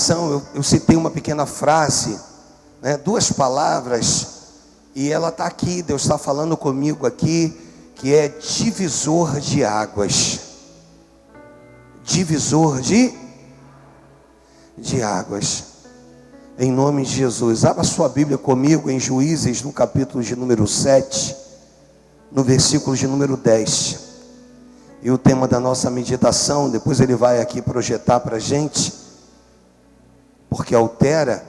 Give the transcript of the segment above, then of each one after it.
meditação, eu citei uma pequena frase, né, 2 palavras, e ela está aqui, Deus está falando comigo aqui, que é divisor de águas. Divisor de águas. Em nome de Jesus. Abra sua Bíblia comigo em Juízes, no capítulo de número 7, no versículo de número 10. E o tema da nossa meditação, depois ele vai aqui projetar para a gente, porque altera,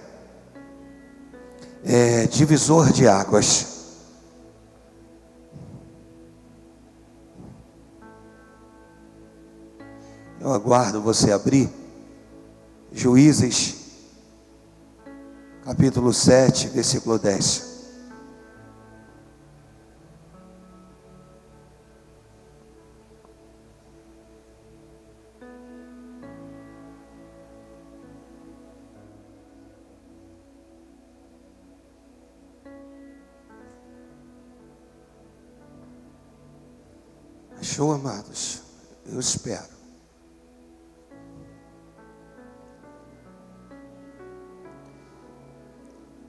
é divisor de águas. Eu aguardo você abrir. Juízes, capítulo 7, versículo 10. Achou, amados? Eu espero.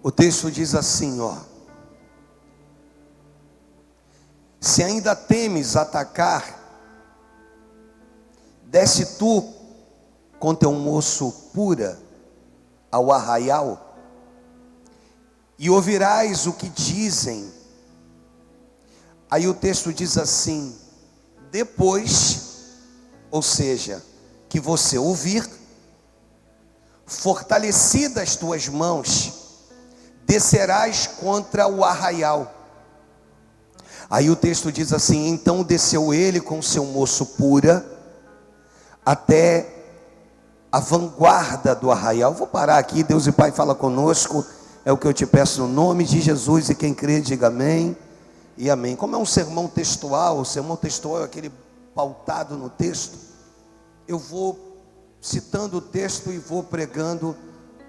O texto diz assim, ó: se ainda temes atacar, desce tu com teu moço pura ao arraial, e ouvirás o que dizem. Aí o texto diz assim: depois, ou seja, que você ouvir, fortalecidas as tuas mãos, descerás contra o arraial. Aí o texto diz assim: então desceu ele com seu moço pura até a vanguarda do arraial. Vou parar aqui, Deus e Pai fala conosco, é o que eu te peço no nome de Jesus, e quem crê diga amém e amém. Como é um sermão textual, o sermão textual é aquele pautado no texto, eu vou citando o texto e vou pregando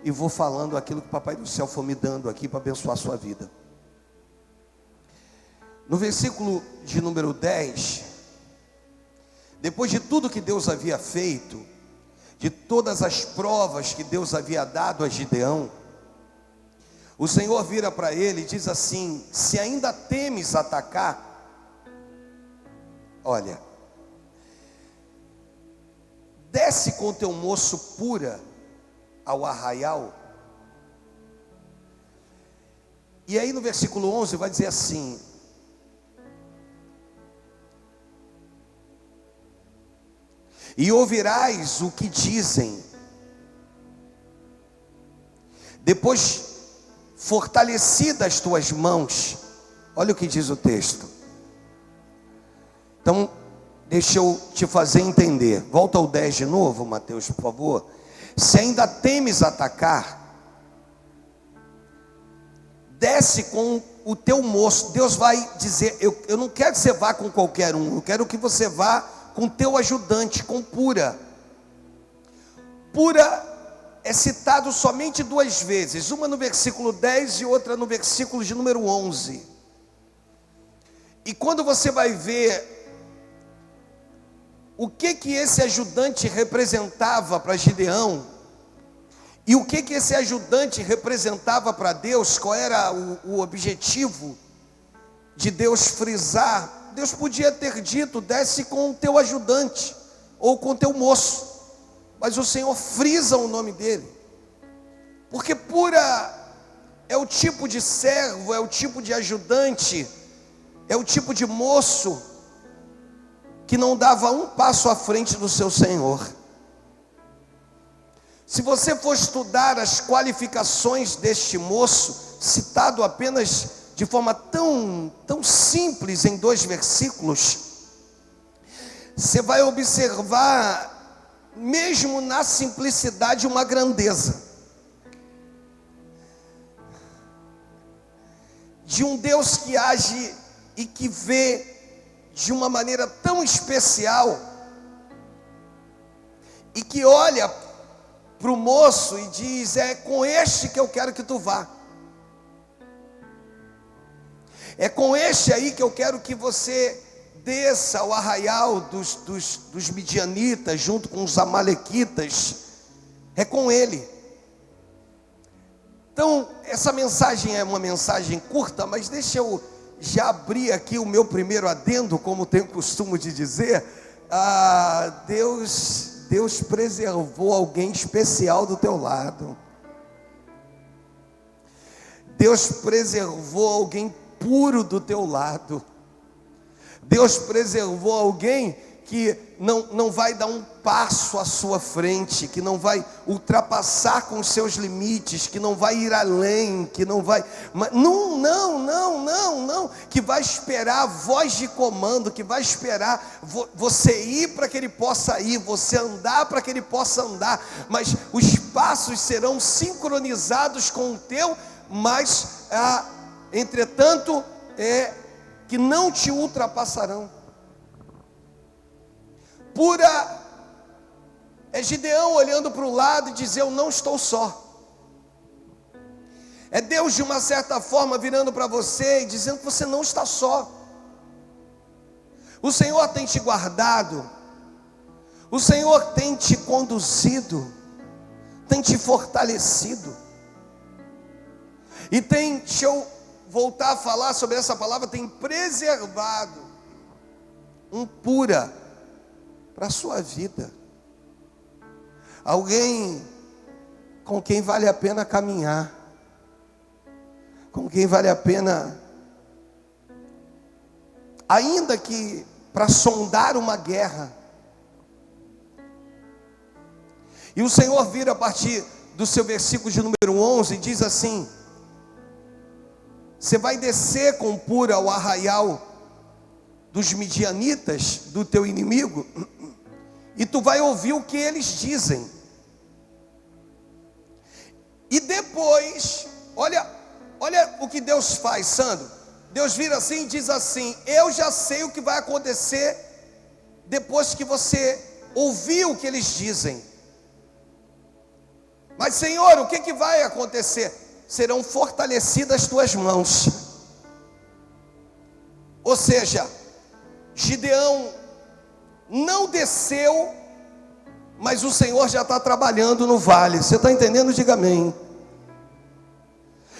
e vou falando aquilo que o Papai do Céu for me dando aqui para abençoar a sua vida. No versículo de número 10, depois de tudo que Deus havia feito, de todas as provas que Deus havia dado a Gideão, o Senhor vira para ele e diz assim: se ainda temes atacar, olha, desce com teu moço pura ao arraial. E aí no versículo 11 vai dizer assim: e ouvirás o que dizem, depois fortalecidas as tuas mãos. Olha o que diz o texto. Então deixa eu te fazer entender. Volta ao 10 de novo, Mateus, por favor. Se ainda temes atacar, desce com o teu moço. Deus vai dizer: eu não quero que você vá com qualquer um, eu quero que você vá com o teu ajudante, com Pura. Pura é citado somente 2 vezes, uma no versículo 10 e outra no versículo de número 11. E quando você vai ver o que esse ajudante representava para Gideão, e o que esse ajudante representava para Deus, qual era o objetivo de Deus frisar, Deus podia ter dito: desce com o teu ajudante, ou com o teu moço, mas o Senhor frisa o nome dele, porque Pura é o tipo de servo, é o tipo de ajudante, é o tipo de moço que não dava um passo à frente do seu Senhor. Se você for estudar as qualificações deste moço, citado apenas de forma tão simples em 2 versículos, você vai observar, mesmo na simplicidade, uma grandeza de um Deus que age e que vê de uma maneira tão especial, e que olha para o moço e diz: é com este que eu quero que tu vá, é com este aí que eu quero que você desça ao arraial dos midianitas, junto com os amalequitas, é com ele. Então, essa mensagem é uma mensagem curta, mas deixa eu já abrir aqui o meu primeiro adendo, como tenho costume de dizer. Deus preservou alguém especial do teu lado. Deus preservou alguém puro do teu lado. Deus preservou alguém que não vai dar um passo à sua frente, que não vai ultrapassar com os seus limites, que não vai ir além, que não vai... Não, que vai esperar a voz de comando, que vai esperar você ir para que ele possa ir, você andar para que ele possa andar, mas os passos serão sincronizados com o teu, mas, entretanto, que não te ultrapassarão. Pura é Gideão olhando para o lado e dizer: eu não estou só. É Deus de uma certa forma virando para você e dizendo que você não está só. O Senhor tem te guardado, o Senhor tem te conduzido, tem te fortalecido. E deixa eu voltar a falar sobre essa palavra, tem preservado um pura para a sua vida. Alguém com quem vale a pena caminhar, com quem vale a pena, ainda que para sondar uma guerra. E o Senhor vira a partir do seu versículo de número 11 e diz assim: você vai descer com pura ao arraial dos midianitas, do teu inimigo, e tu vai ouvir o que eles dizem. E depois, olha o que Deus faz, Sandro. Deus vira assim e diz assim: eu já sei o que vai acontecer depois que você ouvir o que eles dizem. Mas Senhor, o que vai acontecer? Serão fortalecidas as tuas mãos. Ou seja, Gideão não desceu, mas o Senhor já está trabalhando no vale. Você está entendendo? Diga amém.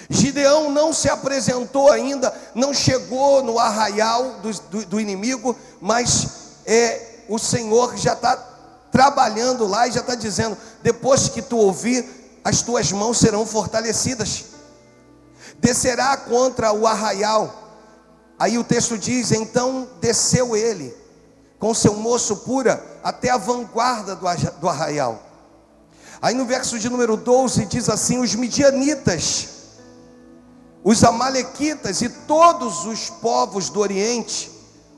Gideão não se apresentou ainda, não chegou no arraial do inimigo, mas o Senhor já está trabalhando lá e já está dizendo: depois que tu ouvir, as tuas mãos serão fortalecidas. Descerá contra o arraial. Aí o texto diz: então desceu ele com seu moço pura até a vanguarda do arraial. Aí no verso de número 12 diz assim: os midianitas, os amalequitas e todos os povos do Oriente,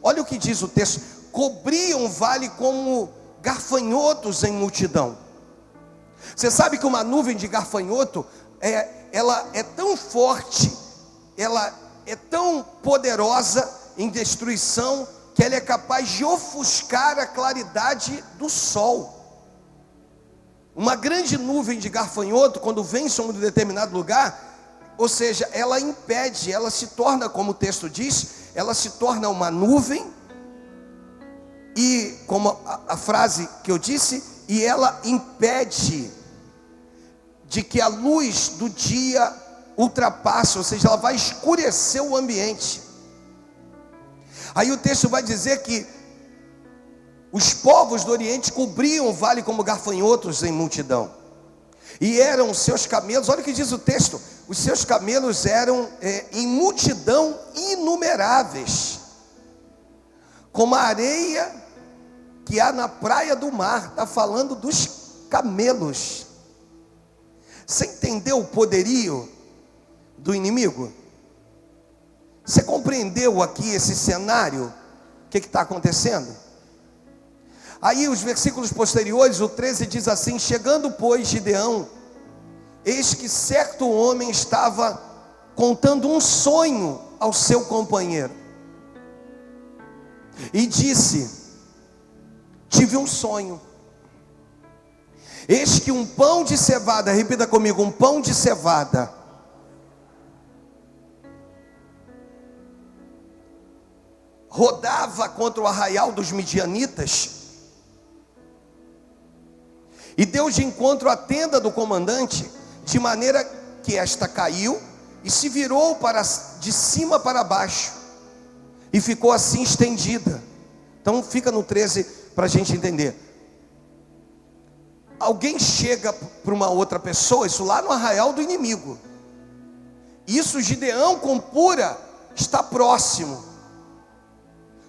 olha o que diz o texto, cobriam o vale como gafanhotos em multidão. Você sabe que uma nuvem de gafanhoto, ela é tão forte, ela é tão poderosa em destruição, que ela é capaz de ofuscar a claridade do sol. Uma grande nuvem de gafanhoto, quando vem sobre um determinado lugar, ou seja, ela impede, ela se torna, como o texto diz, ela se torna uma nuvem, e como a frase que eu disse, e ela impede de que a luz do dia ultrapasse, ou seja, ela vai escurecer o ambiente. Aí o texto vai dizer que os povos do Oriente cobriam o vale como gafanhotos em multidão, e eram seus camelos, olha o que diz o texto, os seus camelos eram em multidão inumeráveis, como a areia que há na praia do mar. Está falando dos camelos. Você entendeu o poderio do inimigo? Você compreendeu aqui esse cenário? O que está acontecendo? Aí os versículos posteriores, o 13 diz assim: chegando pois Gideão, eis que certo homem estava contando um sonho ao seu companheiro, e disse: tive um sonho, eis que um pão de cevada, repita comigo, um pão de cevada, rodava contra o arraial dos midianitas, e deu de encontro à tenda do comandante, de maneira que esta caiu e se virou de cima para baixo, e ficou assim estendida. Então fica no 13 para a gente entender. Alguém chega para uma outra pessoa, isso lá no arraial do inimigo. Isso Gideão com Pura está próximo.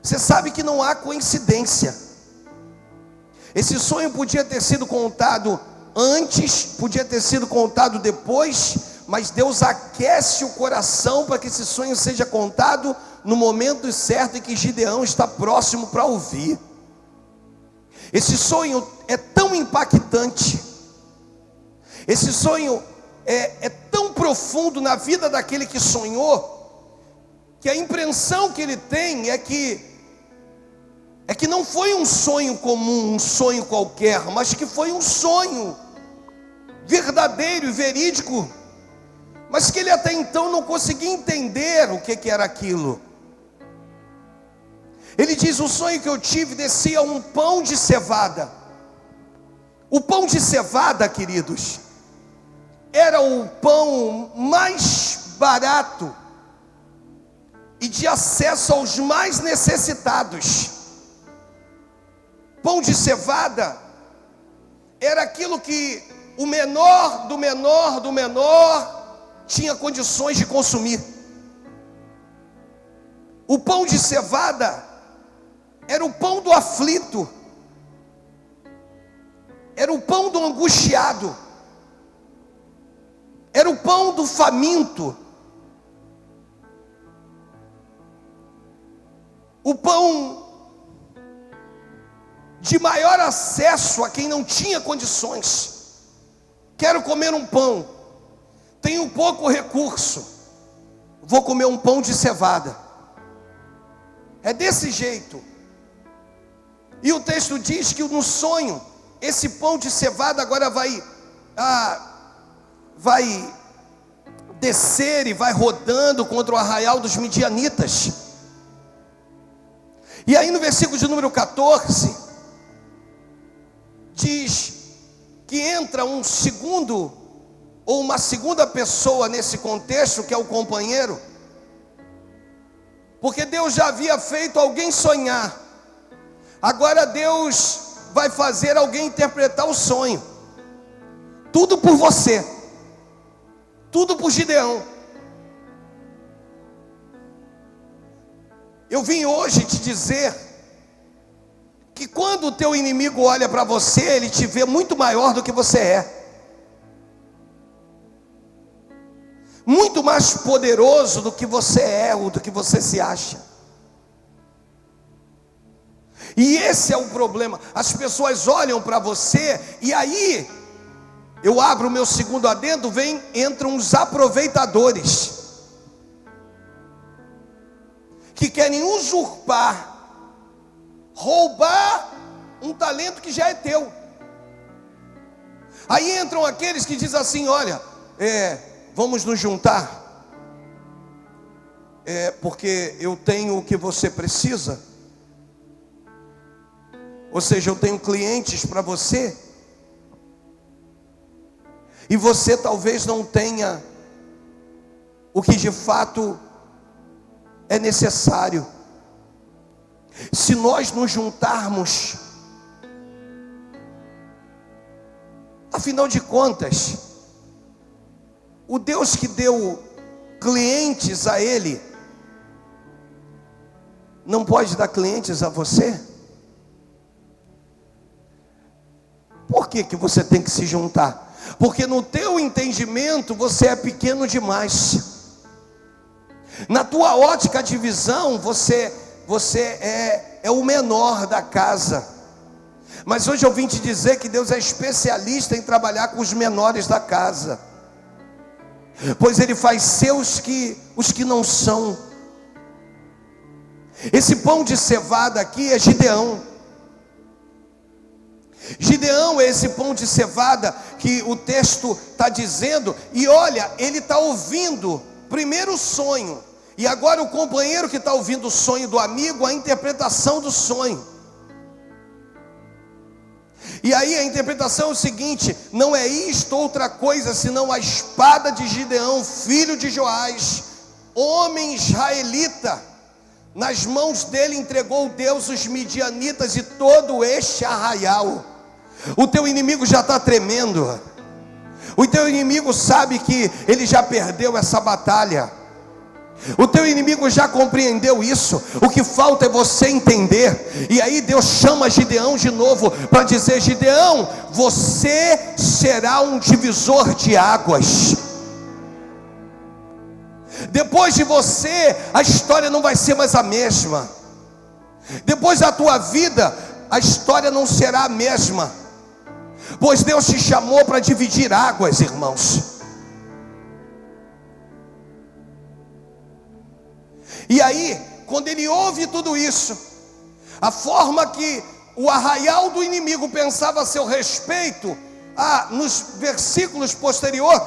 Você sabe que não há coincidência. Esse sonho podia ter sido contado antes, podia ter sido contado depois, mas Deus aquece o coração para que esse sonho seja contado no momento certo em que Gideão está próximo para ouvir. Esse sonho é tão impactante, esse sonho é tão profundo na vida daquele que sonhou, que a impressão que ele tem é que não foi um sonho comum, um sonho qualquer, mas que foi um sonho verdadeiro e verídico, mas que ele até então não conseguia entender o que era aquilo. Ele diz: o sonho que eu tive, descia um pão de cevada. O pão de cevada, queridos, era o pão mais barato e de acesso aos mais necessitados. Pão de cevada era aquilo que o menor do menor do menor tinha condições de consumir. O pão de cevada era o pão do aflito, era o pão do angustiado, era o pão do faminto, o pão de maior acesso a quem não tinha condições. Quero comer um pão, tenho pouco recurso, vou comer um pão de cevada. É desse jeito. E o texto diz que no sonho, esse pão de cevada agora vai descer e vai rodando contra o arraial dos midianitas. E aí no versículo de número 14, diz que entra um segundo, ou uma segunda pessoa nesse contexto, que é o companheiro, porque Deus já havia feito alguém sonhar, agora Deus vai fazer alguém interpretar o sonho. Tudo por você, tudo por Gideão. Eu vim hoje te dizer que quando o teu inimigo olha para você, ele te vê muito maior do que você é, muito mais poderoso do que você é, ou do que você se acha. E esse é o problema. As pessoas olham para você, e aí eu abro o meu segundo adendo, entram os aproveitadores, que querem usurpar, roubar um talento que já é teu. Aí entram aqueles que dizem assim: olha, vamos nos juntar, porque eu tenho o que você precisa. Ou seja, eu tenho clientes para você, e você talvez não tenha o que de fato é necessário. Se nós nos juntarmos, afinal de contas, o Deus que deu clientes a ele, não pode dar clientes a você? Por que você tem que se juntar? Porque no teu entendimento você é pequeno demais. Na tua ótica de visão você é o menor da casa. Mas hoje eu vim te dizer que Deus é especialista em trabalhar com os menores da casa, pois Ele faz ser os que não são. Esse pão de cevada aqui é Gideão. Gideão é esse pão de cevada que o texto está dizendo. E olha, ele está ouvindo primeiro o sonho, e agora o companheiro que está ouvindo o sonho do amigo, a interpretação do sonho. E aí a interpretação é o seguinte: não é isto outra coisa senão a espada de Gideão, filho de Joás, homem israelita. Nas mãos dele entregou Deus os midianitas e todo este arraial. O teu inimigo já está tremendo. O teu inimigo sabe que ele já perdeu essa batalha. O teu inimigo já compreendeu isso. O que falta é você entender. E aí Deus chama Gideão de novo para dizer: Gideão, você será um divisor de águas. Depois de você, a história não vai ser mais a mesma. Depois da tua vida, a história não será a mesma. Pois Deus te chamou para dividir águas, irmãos. E aí, quando ele ouve tudo isso, a forma que o arraial do inimigo pensava a seu respeito, nos versículos posteriores,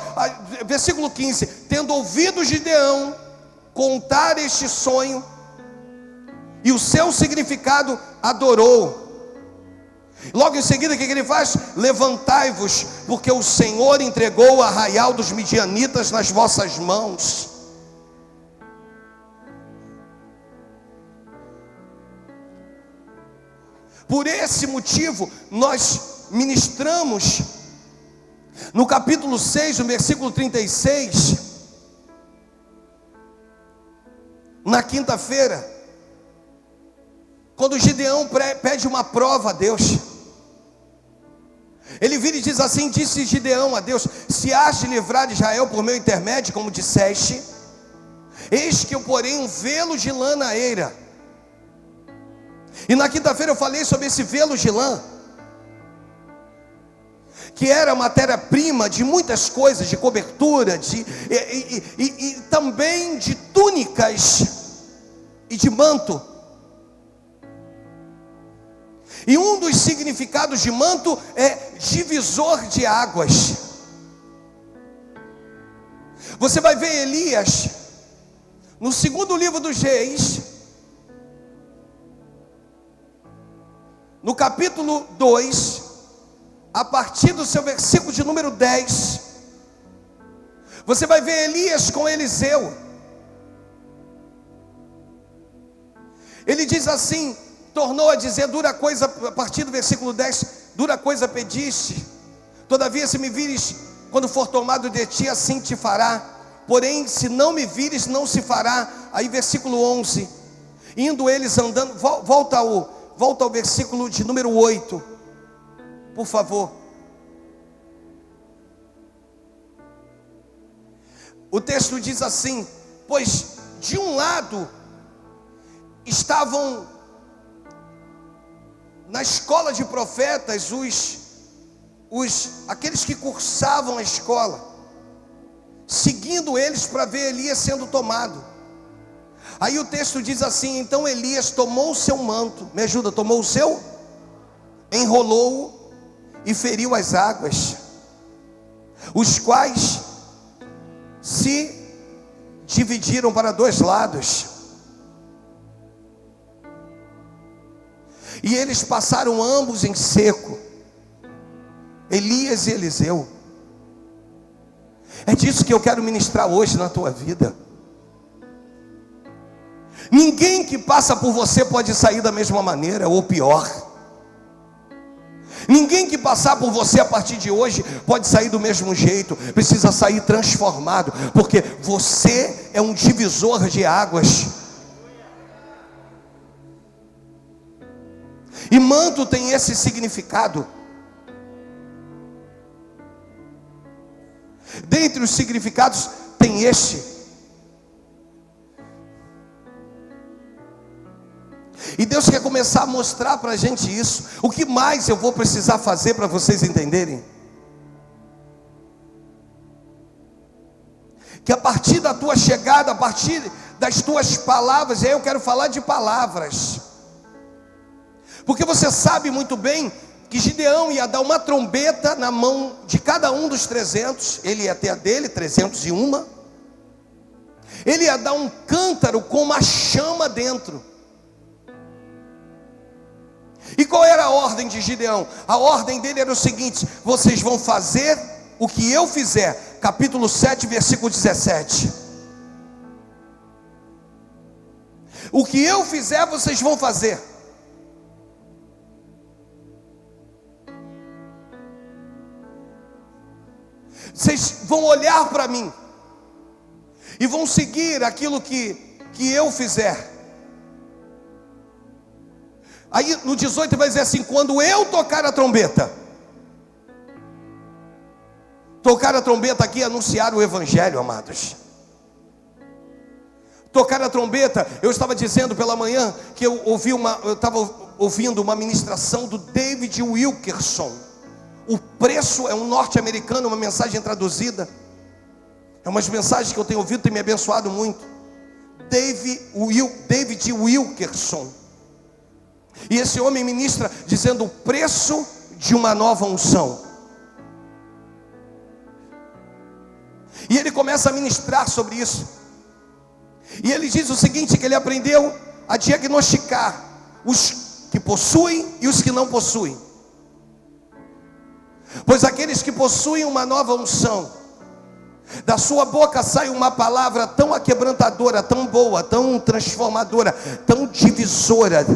versículo 15: tendo ouvido Gideão contar este sonho e o seu significado, adorou. Logo em seguida, o que ele faz? Levantai-vos, porque o Senhor entregou o arraial dos midianitas nas vossas mãos. Por esse motivo, nós ministramos no capítulo 6, no versículo 36, na quinta-feira, quando Gideão pede uma prova a Deus. Ele vira e diz assim: disse Gideão a Deus: se has de livrar Israel por meu intermédio, como disseste, eis que eu porei um velo de lã na eira. E na quinta-feira eu falei sobre esse velo de lã, que era matéria-prima de muitas coisas, de cobertura, e também de túnicas e de manto. E um dos significados de manto é divisor de águas. Você vai ver Elias no segundo livro dos Reis, no capítulo 2, a partir do seu versículo de número 10, você vai ver Elias com Eliseu. Ele diz assim, tornou a dizer: dura coisa, a partir do versículo 10, dura coisa pediste, todavia se me vires, quando for tomado de ti, assim te fará. Porém, se não me vires, não se fará. Aí versículo 11, indo eles andando, volta ao versículo de número 8, por favor. O texto diz assim: pois de um lado estavam na escola de profetas aqueles que cursavam a escola, seguindo eles para ver Elias sendo tomado. Aí o texto diz assim: então Elias tomou o seu manto, me ajuda, tomou o seu, enrolou-o e feriu as águas, os quais se dividiram para dois lados, e eles passaram ambos em seco, Elias e Eliseu. É disso que eu quero ministrar hoje na tua vida. Ninguém que passa por você pode sair da mesma maneira ou pior. Ninguém que passar por você a partir de hoje pode sair do mesmo jeito. Precisa sair transformado, porque você é um divisor de águas. E manto tem esse significado. Dentre os significados tem este. E Deus quer começar a mostrar para a gente isso. O que mais eu vou precisar fazer para vocês entenderem? Que a partir da tua chegada, a partir das tuas palavras, e aí eu quero falar de palavras, porque você sabe muito bem que Gideão ia dar uma trombeta na mão de cada um dos 300, ele ia ter a dele, 301, ele ia dar um cântaro com uma chama dentro. E qual era a ordem de Gideão? A ordem dele era o seguinte: vocês vão fazer o que eu fizer. Capítulo 7, versículo 17. O que eu fizer, vocês vão fazer. Vocês vão olhar para mim e vão seguir aquilo que eu fizer. Aí no 18 vai dizer assim: quando eu tocar a trombeta. Tocar a trombeta aqui é anunciar o evangelho, amados. Tocar a trombeta, eu estava dizendo pela manhã que eu estava ouvindo uma ministração do David Wilkerson. O preço é um norte-americano, uma mensagem traduzida. É umas mensagens que eu tenho ouvido e tem me abençoado muito. David Wilkerson. E esse homem ministra dizendo o preço de uma nova unção. E ele começa a ministrar sobre isso. E ele diz o seguinte: que ele aprendeu a diagnosticar os que possuem e os que não possuem. Pois aqueles que possuem uma nova unção, da sua boca sai uma palavra tão aquebrantadora, tão boa, tão transformadora, tão divisora,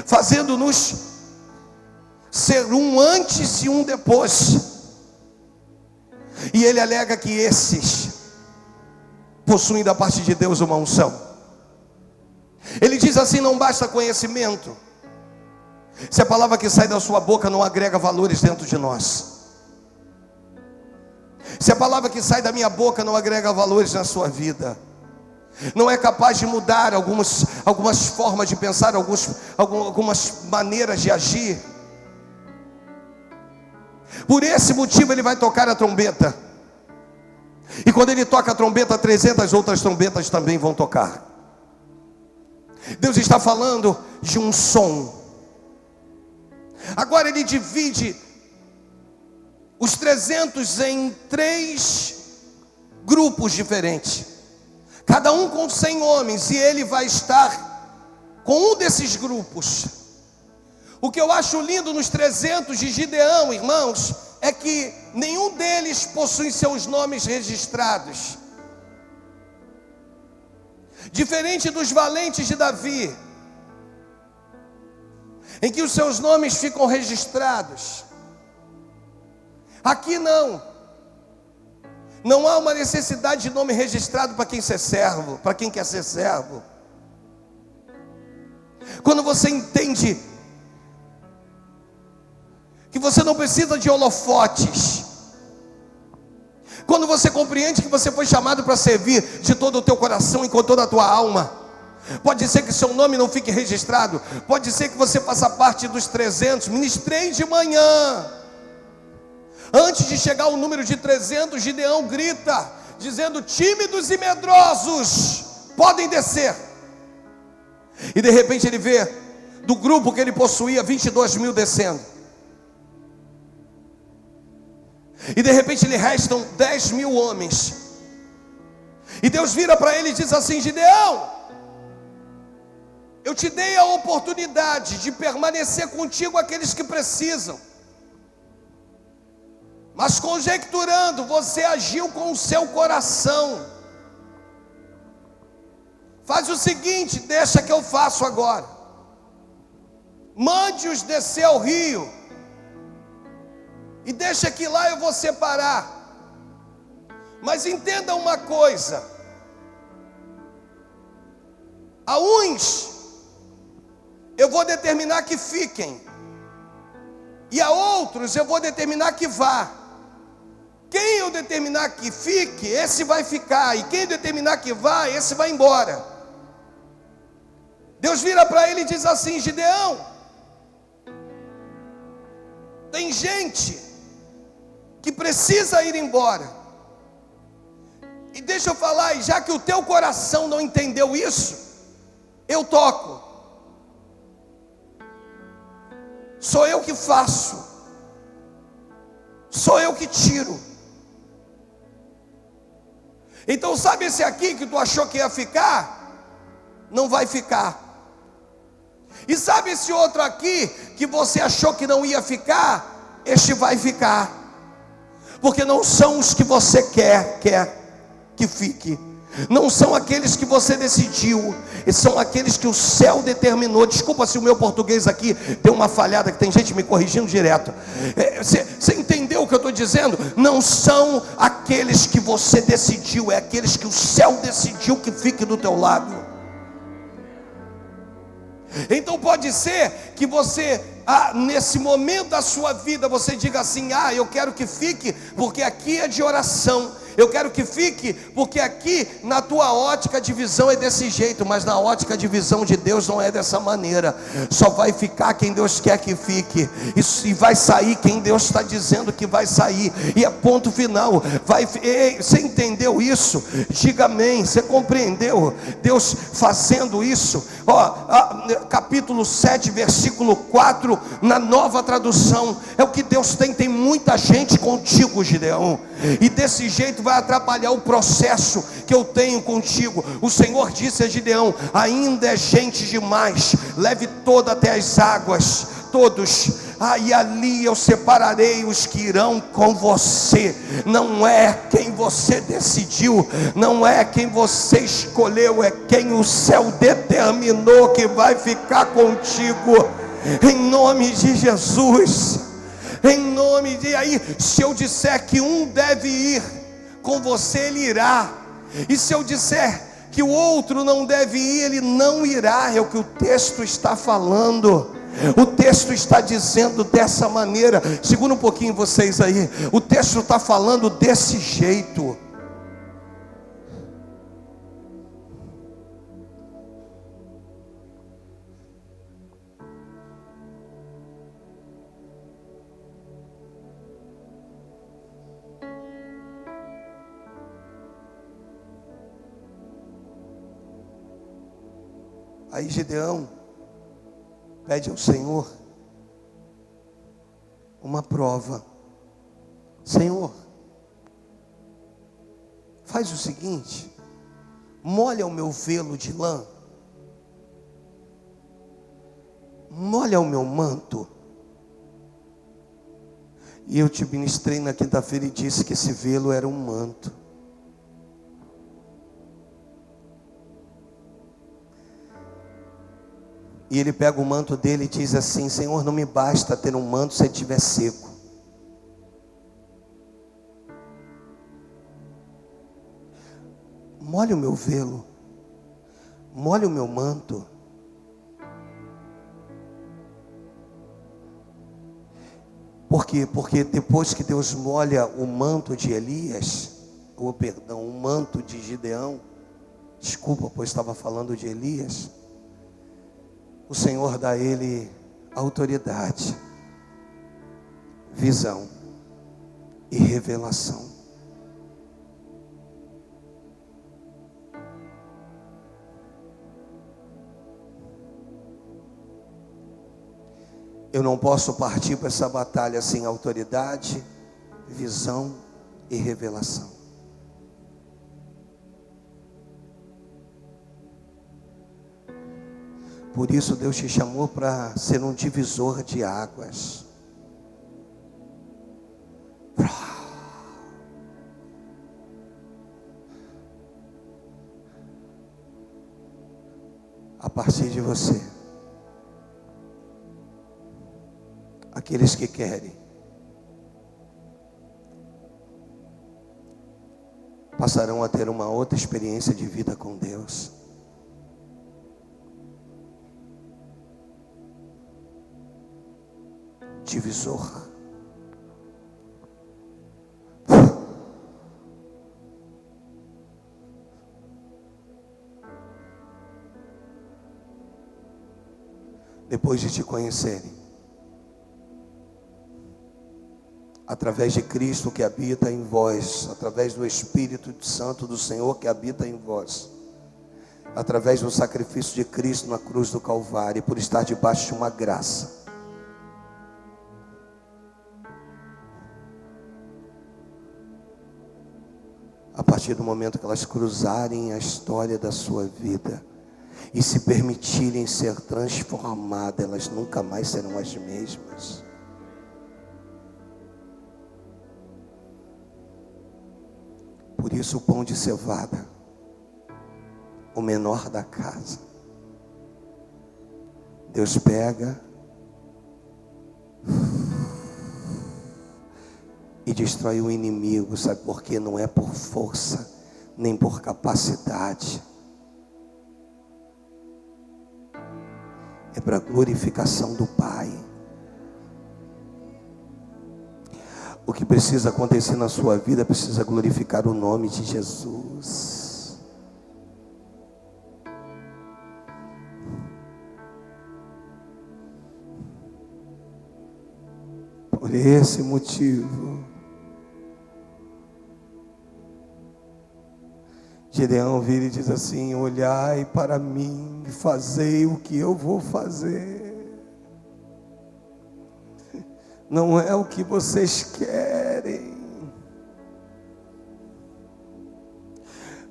fazendo-nos ser um antes e um depois. E ele alega que esses possuem da parte de Deus uma unção. Ele diz assim: não basta conhecimento, se a palavra que sai da sua boca não agrega valores dentro de nós. Se a palavra que sai da minha boca não agrega valores na sua vida, não é capaz de mudar algumas formas de pensar, algumas maneiras de agir. Por esse motivo ele vai tocar a trombeta. E quando ele toca a trombeta, 300 outras trombetas também vão tocar. Deus está falando de um som. Agora ele divide os 300 em 3 grupos diferentes, cada um com 100 homens, e ele vai estar com um desses grupos. O que eu acho lindo nos 300 de Gideão, irmãos, é que nenhum deles possui seus nomes registrados. Diferente dos valentes de Davi, em que os seus nomes ficam registrados. Aqui não. Não há uma necessidade de nome registrado para quem ser servo, para quem quer ser servo. Quando você entende que você não precisa de holofotes, quando você compreende que você foi chamado para servir de todo o teu coração e com toda a tua alma, pode ser que seu nome não fique registrado, pode ser que você faça parte dos 300. Ministrei de manhã, antes de chegar ao número de 300, Gideão grita, dizendo: tímidos e medrosos, podem descer. E de repente ele vê, do grupo que ele possuía, 22 mil descendo. E de repente lhe restam 10 mil homens. E Deus vira para ele e diz assim: Gideão, eu te dei a oportunidade de permanecer contigo aqueles que precisam, mas conjecturando, você agiu com o seu coração. Faz o seguinte, deixa que eu faço agora. Mande-os descer ao rio, e deixa que lá eu vou separar. Mas entenda uma coisa: a uns eu vou determinar que fiquem, e a outros eu vou determinar que vá. Quem eu determinar que fique, esse vai ficar, e quem determinar que vá, esse vai embora. Deus vira para ele e diz assim: Gideão, tem gente que precisa ir embora. E deixa eu falar, e já que o teu coração não entendeu isso, eu toco. Sou eu que faço. Sou eu que tiro. Então sabe esse aqui que tu achou que ia ficar? Não vai ficar. E sabe esse outro aqui, que você achou que não ia ficar? Este vai ficar. Porque não são os que você quer que fique. Não são aqueles que você decidiu, são aqueles que o céu determinou. Desculpa se o meu português aqui deu uma falhada, que tem gente me corrigindo direto. Você entendeu o que eu estou dizendo? Não são aqueles que você decidiu, é aqueles que o céu decidiu que fique do teu lado. Então pode ser que você, nesse momento da sua vida, você diga assim: eu quero que fique, porque aqui é de oração. Eu quero que fique, porque aqui na tua ótica de visão é desse jeito, mas na ótica de visão de Deus não é dessa maneira. Só vai ficar quem Deus quer que fique, e vai sair quem Deus está dizendo que vai sair, e é ponto final. Você entendeu isso? Diga amém. Você compreendeu Deus fazendo isso? Capítulo 7, versículo 4, na Nova Tradução, é o que Deus tem muita gente contigo, Gideão, e desse jeito vai atrapalhar o processo que eu tenho contigo. O Senhor disse a Gideão: ainda é gente demais, leve toda até as águas, todos, e ali eu separarei os que irão com você. Não é quem você decidiu, não é quem você escolheu, é quem o céu determinou que vai ficar contigo, em nome de Jesus. Em nome de... Aí, se eu disser que um deve ir com você, ele irá. E se eu disser que o outro não deve ir, ele não irá. É o que o texto está falando. O texto está dizendo dessa maneira. Segura um pouquinho vocês aí. O texto está falando desse jeito. Aí Gideão pede ao Senhor uma prova. Senhor, faz o seguinte: molha o meu velo de lã, molha o meu manto. E eu te ministrei na quinta-feira e disse que esse velo era um manto. E ele pega o manto dele e diz assim: Senhor, não me basta ter um manto se ele estiver seco. Molha o meu velo, molha o meu manto. Por quê? Porque depois que Deus molha o manto de Elias, o manto de Gideão, desculpa, pois estava falando de Elias, o Senhor dá a ele autoridade, visão e revelação. Eu não posso partir para essa batalha sem autoridade, visão e revelação. Por isso Deus te chamou para ser um divisor de águas. A partir de você, aqueles que querem passarão a ter uma outra experiência de vida com Deus. Divisor. Depois de te conhecerem, através de Cristo que habita em vós, através do Espírito Santo do Senhor que habita em vós, através do sacrifício de Cristo na cruz do Calvário, por estar debaixo de uma graça, a partir do momento que elas cruzarem a história da sua vida e se permitirem ser transformadas, elas nunca mais serão as mesmas. Por isso o pão de cevada, o menor da casa, Deus pega e destrói o inimigo. Sabe por quê? Não é por força, nem por capacidade. É para a glorificação do Pai. O que precisa acontecer na sua vida precisa glorificar o nome de Jesus. Por esse motivo, Gideão vira e diz assim: olhai para mim e fazei o que eu vou fazer. Não é o que vocês querem.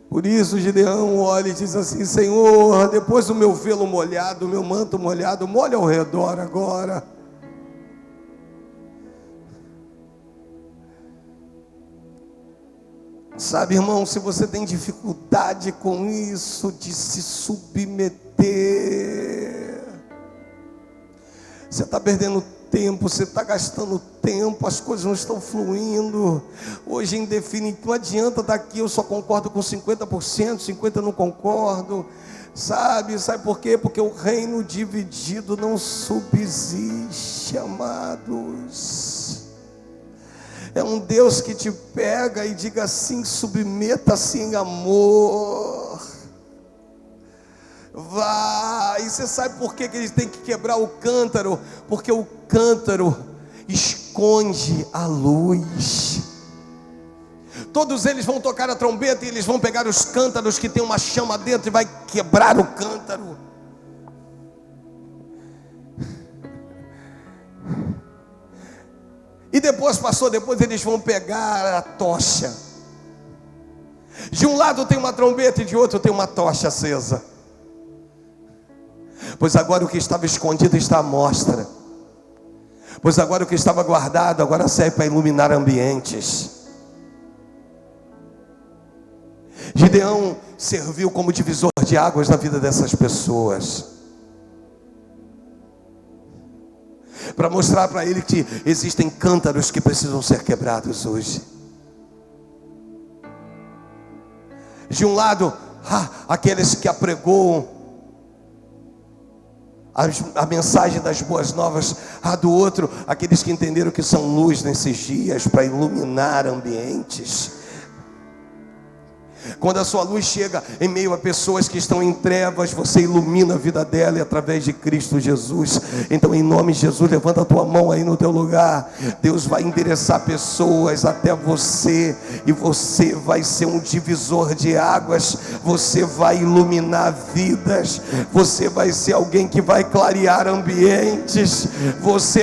Por isso Gideão olha e diz assim: Senhor, depois do meu velo molhado, do meu manto molhado, molha ao redor agora. Sabe, irmão, se você tem dificuldade com isso, de se submeter, você está perdendo tempo, você está gastando tempo, as coisas não estão fluindo. Hoje, em definitivo, não adianta daqui eu só concordo com 50%, 50% eu não concordo. Sabe por quê? Porque o reino dividido não subsiste, amados. É um Deus que te pega e diga assim: submeta-se em amor. Vai. E você sabe por que eles têm que quebrar o cântaro? Porque o cântaro esconde a luz. Todos eles vão tocar a trombeta e eles vão pegar os cântaros que tem uma chama dentro e vai quebrar o cântaro. E depois eles vão pegar a tocha. De um lado tem uma trombeta e de outro tem uma tocha acesa. Pois agora o que estava escondido está à mostra. Pois agora o que estava guardado agora serve para iluminar ambientes. Gideão serviu como divisor de águas na vida dessas pessoas, para mostrar para ele que existem cântaros que precisam ser quebrados hoje. De um lado, aqueles que apregoam a mensagem das boas novas. Do outro, aqueles que entenderam que são luz nesses dias para iluminar ambientes. Quando a sua luz chega em meio a pessoas que estão em trevas, você ilumina a vida dela e através de Cristo Jesus. Então, em nome de Jesus, levanta a tua mão aí no teu lugar. Deus vai endereçar pessoas até você e você vai ser um divisor de águas. Você vai iluminar vidas. Você vai ser alguém que vai clarear ambientes.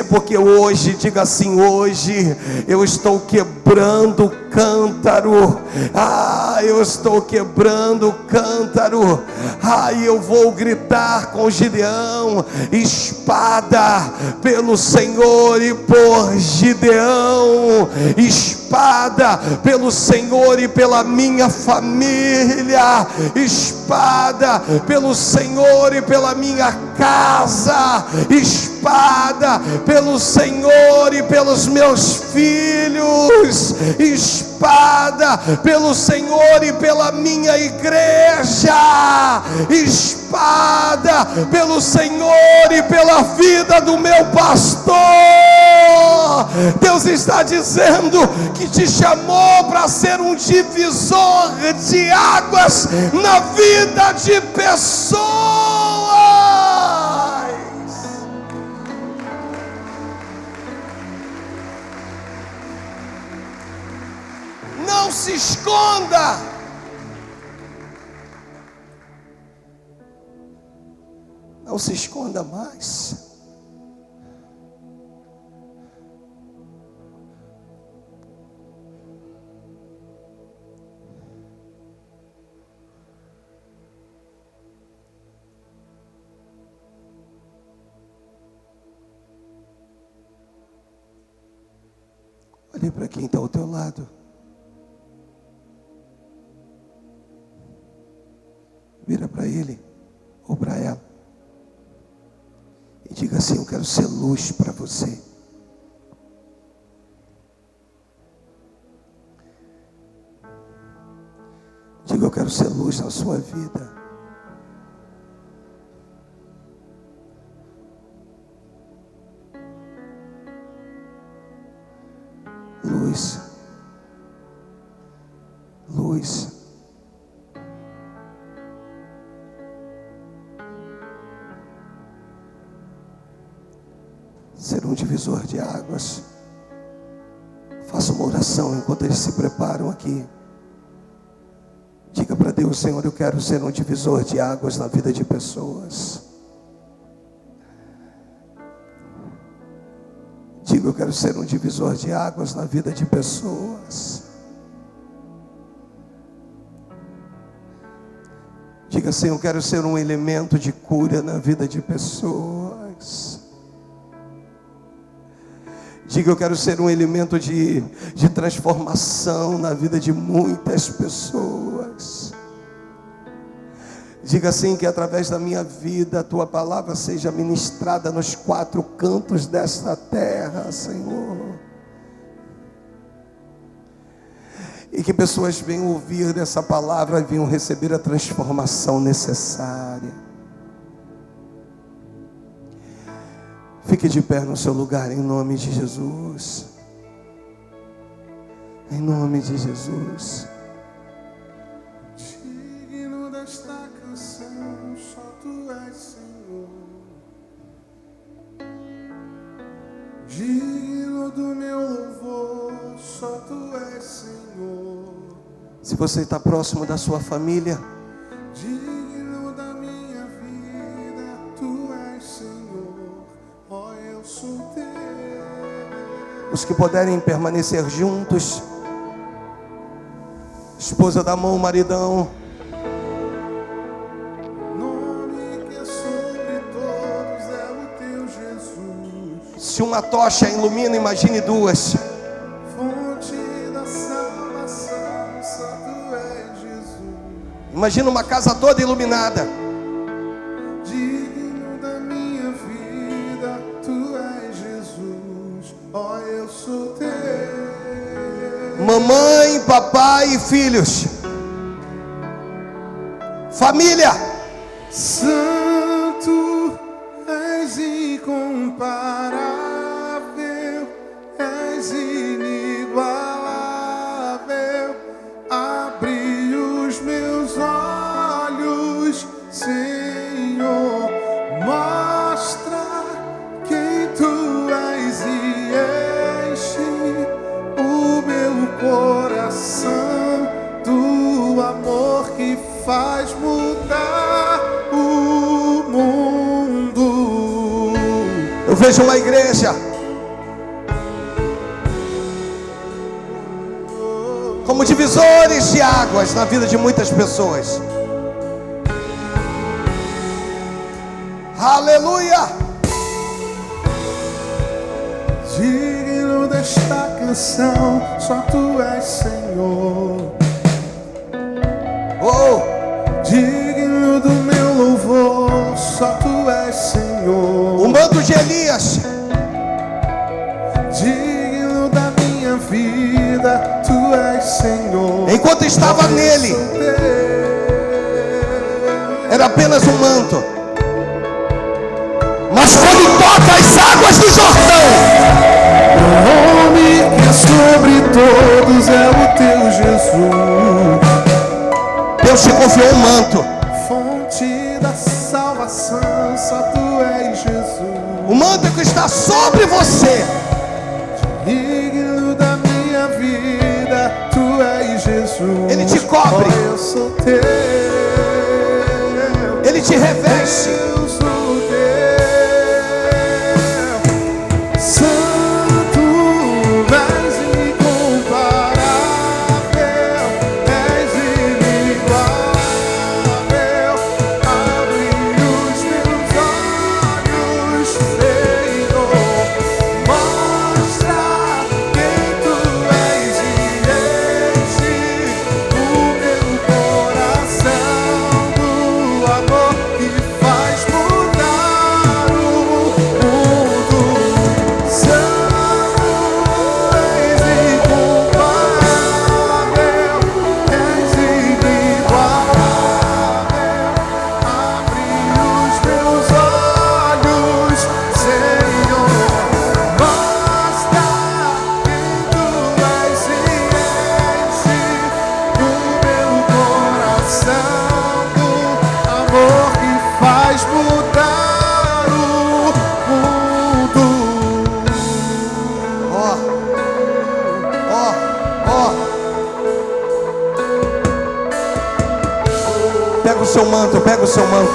Porque hoje, diga assim: hoje eu estou quebrando o cântaro. Eu estou quebrando o cântaro. E eu vou gritar com Gideão: espada pelo Senhor e por Gideão, espada pelo Senhor e pela minha família, espada pelo Senhor e pela minha casa, espada pelo Senhor e pelos meus filhos, espada pelo Senhor e pela minha igreja, espada pelo Senhor e pela vida do meu pastor. Deus está dizendo que te chamou para ser um divisor de águas na vida de pessoas. Não se esconda. Não se esconda mais. Olhe para quem está ao teu lado. Vira para ele ou para ela e diga assim: eu quero ser luz para você. Diga: eu quero ser luz na sua vida. Luz. Luz. Ser um divisor de águas. Faça uma oração enquanto eles se preparam aqui. Diga para Deus: Senhor, eu quero ser um divisor de águas na vida de pessoas. Diga: eu quero ser um divisor de águas na vida de pessoas. Diga: Senhor, eu quero ser um elemento de cura na vida de pessoas. Diga: eu quero ser um elemento de transformação na vida de muitas pessoas. Diga assim: que através da minha vida a tua palavra seja ministrada nos 4 cantos desta terra, Senhor. E que pessoas venham ouvir dessa palavra e venham receber a transformação necessária. Fique de pé no seu lugar em nome de Jesus. Em nome de Jesus. Digno desta canção, só tu és, Senhor. Digno do meu louvor, só tu és, Senhor. Se você está próximo da sua família, Digno da minha vida, tu és, Senhor. Ó, eu sou teu. os que puderem permanecer juntos, esposa da mão, maridão. Nome que é sobre todos é o teu Jesus. Se uma tocha ilumina, imagine 2. Fonte da salvação, só tu és, Jesus. Imagina uma casa toda iluminada. Digno da minha vida, tu és, Jesus. Ó, eu sou teu. Mamãe, papai e filhos. Família. Santo, és incomparável, és inigualável. Abre os meus olhos, Senhor, mostra quem tu és e enche o meu coração do amor que faz mudar o mundo. Eu vejo uma igreja como divisores de águas na vida de muitas pessoas. Aleluia! Digno desta canção, só tu és, Senhor. Oh! Digno do meu louvor, só tu és, Senhor. O manto de Elias. Digno da minha vida, tu és, Senhor. Enquanto estava nele, Sou teu. era apenas um manto. Mas quando toca as águas do Jordão, O nome que é sobre todos é o teu Jesus. Deus te confiou um manto. Fonte da salvação, só tu és, Jesus. O manto que está sobre você. Digno da minha vida, tu és, Jesus. Ele te cobre. Oh, eu sou teu. Ele te reveste. Eu sou teu. Santo, és incomparável, és inigualável. Abre os meus olhos, Senhor. Mostra quem tu pega o seu manto, pega o seu manto.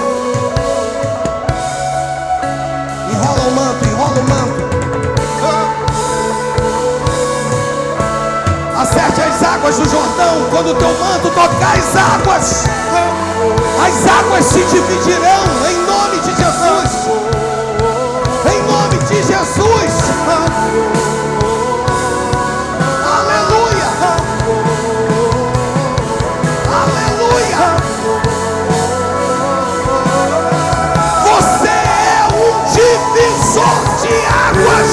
Enrola o manto, enrola o manto. Acerte as águas do Jordão. Quando o teu manto tocar as águas se dividirão em nome de Jesus. Em nome de Jesus. Aleluia. Aleluia. Você é um divisor de águas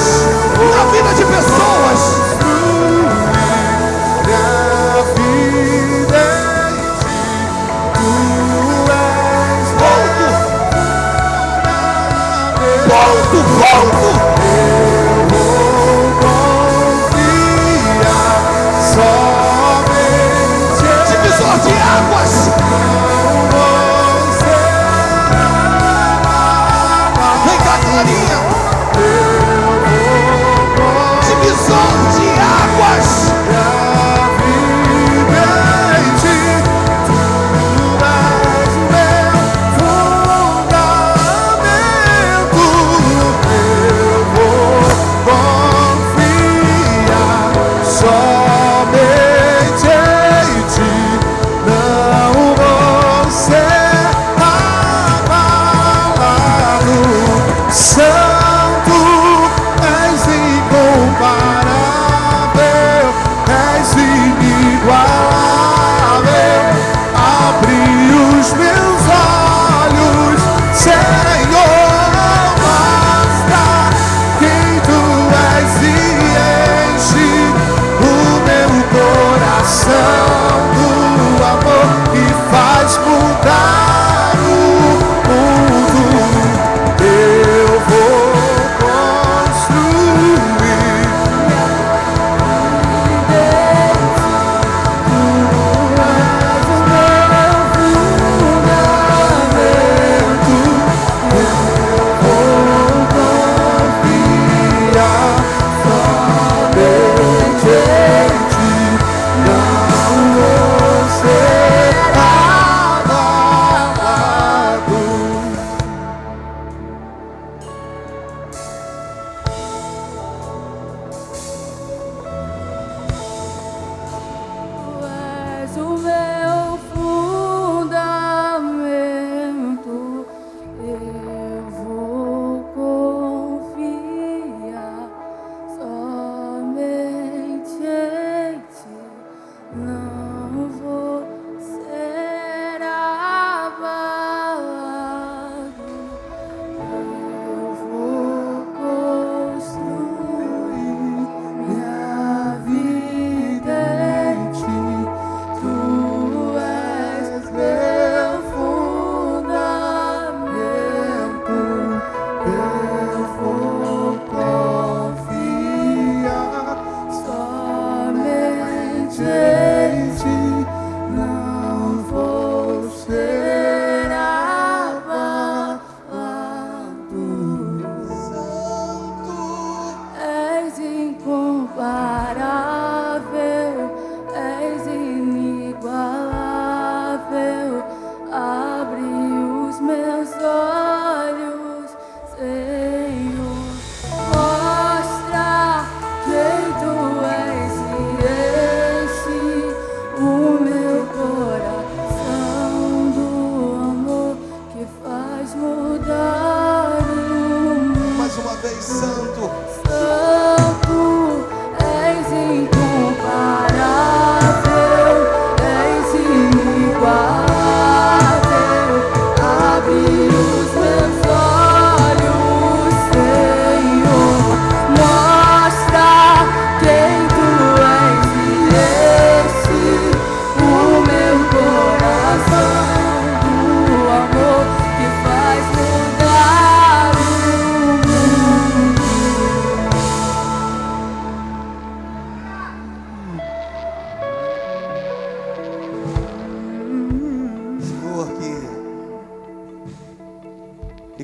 na vida de pessoas. Ponto. Eu vou confiar somente. Divisor de águas. Vem cá, Clarinha. Divisor de águas.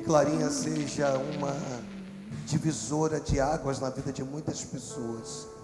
Clarinha seja uma divisora de águas na vida de muitas pessoas.